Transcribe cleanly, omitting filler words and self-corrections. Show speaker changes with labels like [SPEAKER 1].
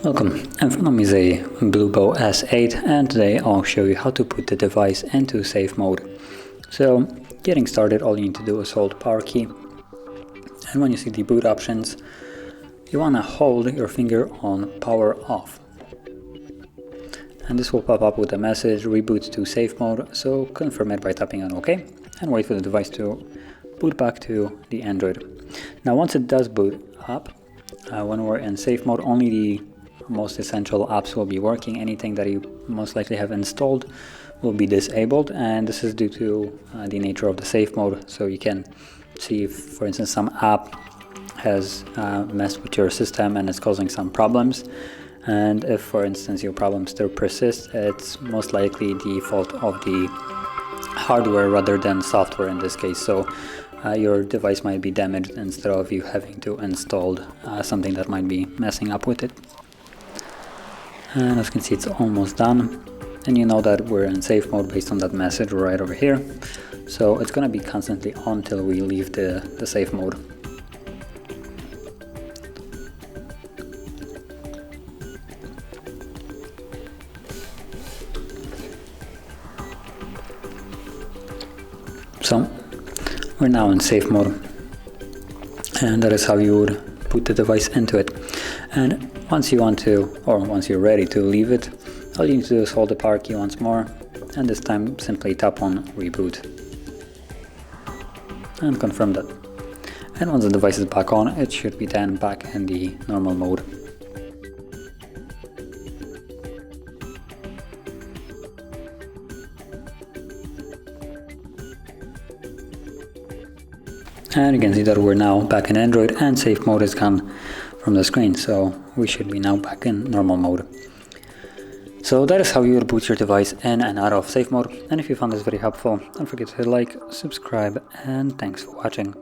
[SPEAKER 1] Welcome, in front of me is a Bluboo S8 and today I'll show you how to put the device into safe mode. So getting started, all you need to do is hold power key, and when you see the boot options you want to hold your finger on power off, and this will pop up with a message reboot to safe mode, so confirm it by tapping on OK and wait for the device to boot back to the Android. Now once it does boot up, when we're in safe mode, only the most essential apps will be working. Anything that you most likely have installed will be disabled, and this is due to the nature of the safe mode. So you can see if, for instance, some app has messed with your system and it's causing some problems, and if, for instance, your problem still persists, it's most likely the fault of the hardware rather than software in this case. So your device might be damaged instead of you having to install something that might be messing up with it. And as you can see, it's almost done, and you know that we're in safe mode based on that message right over here. So it's going to be constantly on till we leave the safe mode. So we're now in safe mode, and that is how you would put the device into it. And once you want to, or once you're ready to leave it, all you need to do is hold the power key once more, and this time simply tap on reboot and confirm that. And once the device is back on, it should be then back in the normal mode. And you can see that we're now back in Android and safe mode is gone from the screen, so we should be now back in normal mode. So that is how you will boot your device in and out of safe mode, and if you found this very helpful, don't forget to hit like, subscribe, and thanks for watching.